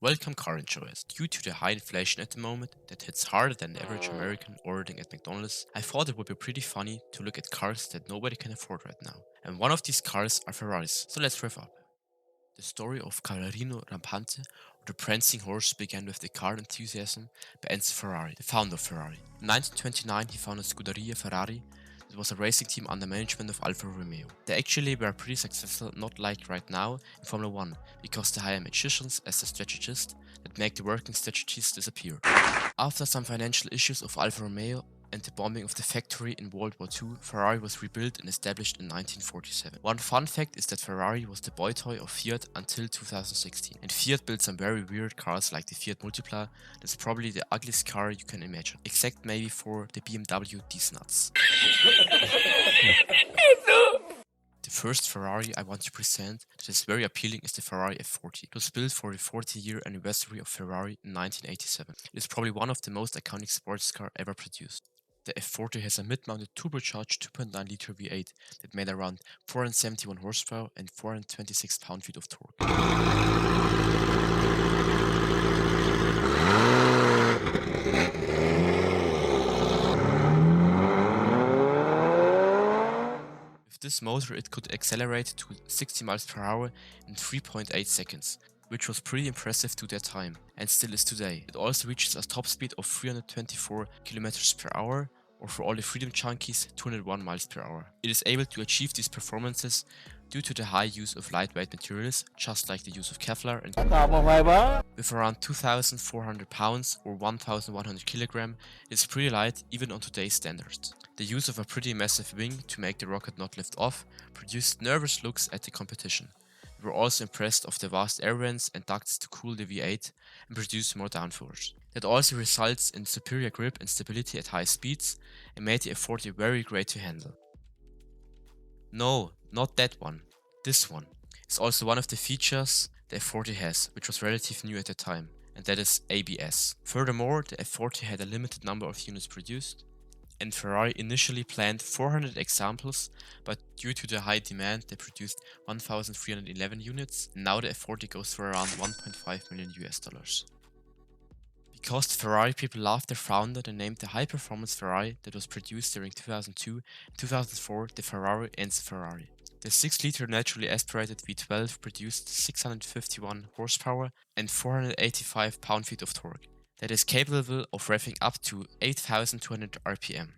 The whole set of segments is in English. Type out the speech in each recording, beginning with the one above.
Welcome car enjoyers. Due to the high inflation at the moment that hits harder than the average American ordering at McDonald's, I thought it would be pretty funny to look at cars that nobody can afford right now. And one of these cars are Ferraris, so let's rev up. The story of Cavalierino Rampante, or the prancing horse, began with the car enthusiasm by Enzo Ferrari, the founder of Ferrari. In 1929 he founded Scuderia Ferrari. It was a racing team under management of Alfa Romeo. They actually were pretty successful, not like right now in Formula 1, because they hire magicians as the strategists that make the working strategies disappear. After some financial issues of Alfa Romeo and the bombing of the factory in World War II, Ferrari was rebuilt and established in 1947. One fun fact is that Ferrari was the boy toy of Fiat until 2016, and Fiat built some very weird cars like the Fiat Multipla. That's probably the ugliest car you can imagine, except maybe for the BMW These Nuts. The first Ferrari I want to present that is very appealing is the Ferrari F40. It was built for the 40-year anniversary of Ferrari in 1987. It is probably one of the most iconic sports cars ever produced. The F40 has a mid-mounted turbocharged 2.9-liter V8 that made around 471 horsepower and 426 pound-feet of torque. With this motor it could accelerate to 60 miles per hour in 3.8 seconds, which was pretty impressive to their time, and still is today. It also reaches a top speed of 324 km per hour, or for all the freedom junkies, 201 miles per hour. It is able to achieve these performances due to the high use of lightweight materials, just like the use of Kevlar, and with around 2,400 pounds or 1,100 kg, it is pretty light even on today's standards. The use of a pretty massive wing to make the rocket not lift off produced nervous looks at the competition. We were also impressed of the vast air vents and ducts to cool the V8 and produce more downforce. That also results in superior grip and stability at high speeds and made the F40 very great to handle. No, not that one. This one. It's also one of the features the F40 has, which was relatively new at the time, and that is ABS. Furthermore, the F40 had a limited number of units produced, and Ferrari initially planned 400 examples, but due to the high demand they produced 1,311 units, and now the F40 goes for around 1.5 million US dollars. Because the Ferrari people loved their founder, they named the high-performance Ferrari that was produced during 2002 and 2004 the Ferrari Enzo Ferrari. The 6-liter naturally aspirated V12 produced 651 horsepower and 485 pound-feet of torque that is capable of revving up to 8,200 RPM.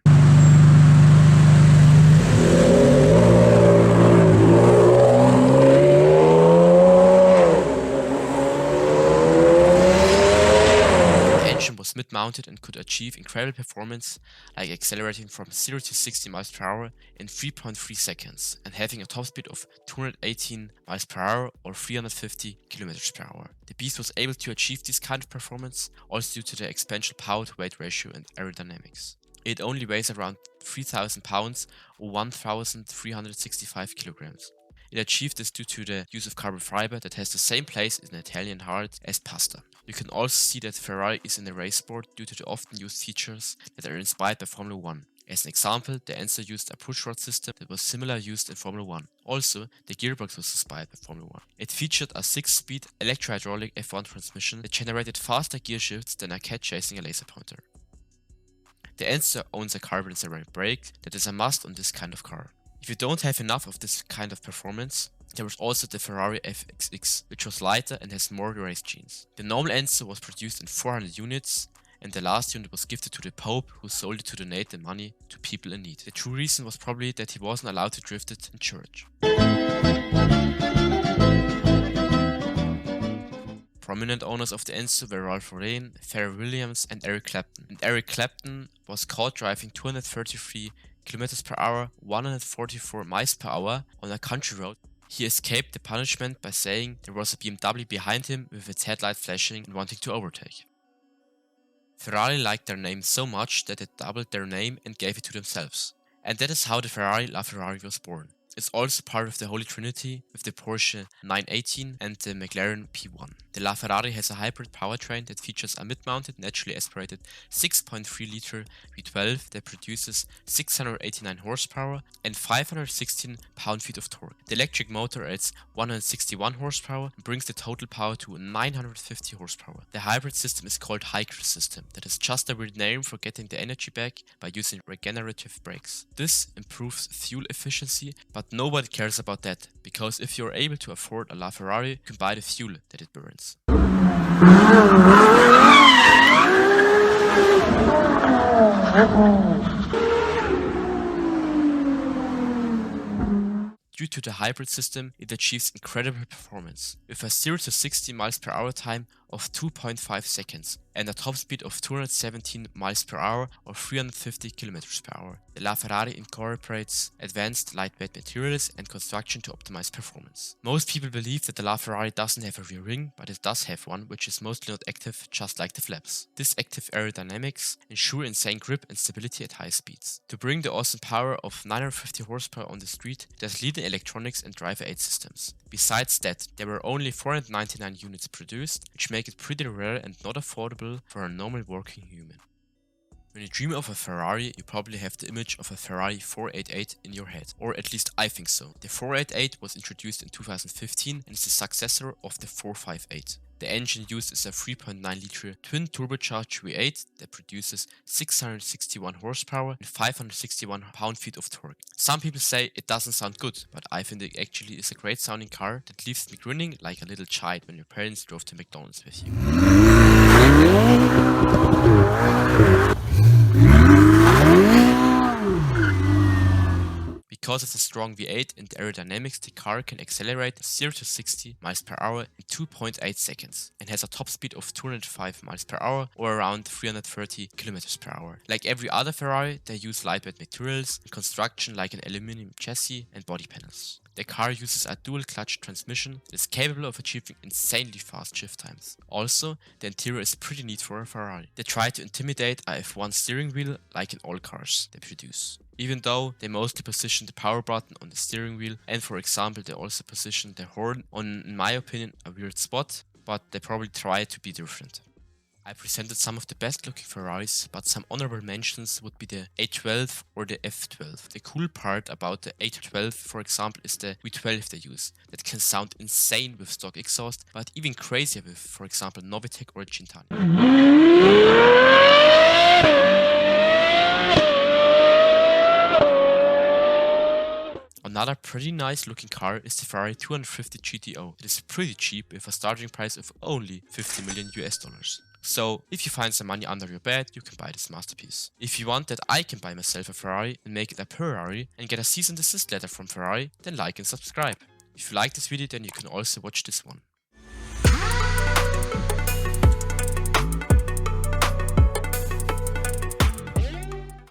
Was mid-mounted and could achieve incredible performance like accelerating from 0 to 60 miles per hour in 3.3 seconds and having a top speed of 218 miles per hour or 350 kilometers per hour. The beast was able to achieve this kind of performance also due to the expansion power to weight ratio and aerodynamics. It only weighs around 3,000 pounds or 1,365 kilograms. It achieved this due to the use of carbon fiber that has the same place in Italian heart as pasta. You can also see that Ferrari is in the race sport due to the often used features that are inspired by Formula 1. As an example, the Enzo used a pushrod system that was similar used in Formula 1. Also, the gearbox was inspired by Formula 1. It featured a 6-speed electro-hydraulic F1 transmission that generated faster gear shifts than a cat chasing a laser pointer. The Enzo owns a carbon ceramic brake that is a must on this kind of car. If you don't have enough of this kind of performance, there was also the Ferrari FXX, which was lighter and has more race genes. The normal Enzo was produced in 400 units, and the last unit was gifted to the Pope, who sold it to donate the money to people in need. The true reason was probably that he wasn't allowed to drift it in church. Prominent owners of the Enzo were Ralph Lauren, Pharrell Williams and Eric Clapton. And Eric Clapton was caught driving 233 km per hour, 144 miles per hour on a country road. He escaped the punishment by saying there was a BMW behind him with its headlight flashing and wanting to overtake. Ferrari liked their name so much that they doubled their name and gave it to themselves. And that is how the Ferrari LaFerrari was born. It's also part of the Holy Trinity with the Porsche 918 and the McLaren P1. The LaFerrari has a hybrid powertrain that features a mid-mounted naturally aspirated 6.3-liter V12 that produces 689 horsepower and 516 pound-feet of torque. The electric motor adds 161 horsepower and brings the total power to 950 horsepower. The hybrid system is called hybrid system. That is just a weird name for getting the energy back by using regenerative brakes. This improves fuel efficiency, but nobody cares about that, because if you're able to afford a LaFerrari, you can buy the fuel that it burns. Due to the hybrid system, it achieves incredible performance, with a 0 to 60 miles per hour time of 2.5 seconds and a top speed of 217 miles per hour or 350 kilometers per hour. The LaFerrari incorporates advanced lightweight materials and construction to optimize performance. Most people believe that the LaFerrari doesn't have a rear ring, but it does have one, which is mostly not active, just like the flaps. This active aerodynamics ensure insane grip and stability at high speeds. To bring the awesome power of 950 horsepower on the street, it has leading electronics and driver aid systems. Besides that, there were only 499 units produced, which make it pretty rare and not affordable for a normal working human. When you dream of a Ferrari, you probably have the image of a Ferrari 488 in your head, or at least I think so. The 488 was introduced in 2015 and is the successor of the 458. The engine used is a 3.9-liter twin turbocharged V8 that produces 661 horsepower and 561 pound-feet of torque. Some people say it doesn't sound good, but I think it actually is a great sounding car that leaves me grinning like a little child when your parents drove to McDonald's with you. Because of the strong V8 and the aerodynamics, the car can accelerate 0 to 60 miles per hour in 2.8 seconds and has a top speed of 205 miles per hour or around 330 kilometers per hour. Like every other Ferrari, they use lightweight materials and construction like an aluminum chassis and body panels. The car uses a dual clutch transmission that is capable of achieving insanely fast shift times. Also, the interior is pretty neat for a Ferrari. They try to intimidate a F1 steering wheel like in all cars they produce. Even though they mostly position the power button on the steering wheel, and for example they also position the horn on, in my opinion, a weird spot, but they probably try to be different. I presented some of the best looking Ferraris, but some honorable mentions would be the A12 or the F12. The cool part about the A12, for example, is the V12 they use. That can sound insane with stock exhaust, but even crazier with, for example, Novitec or Cintani. Another pretty nice looking car is the Ferrari 250 GTO. It is pretty cheap with a starting price of only 50 million US dollars. So, if you find some money under your bed, you can buy this masterpiece. If you want that I can buy myself a Ferrari and make it a Ferrari and get a cease and desist letter from Ferrari, then like and subscribe. If you like this video, then you can also watch this one.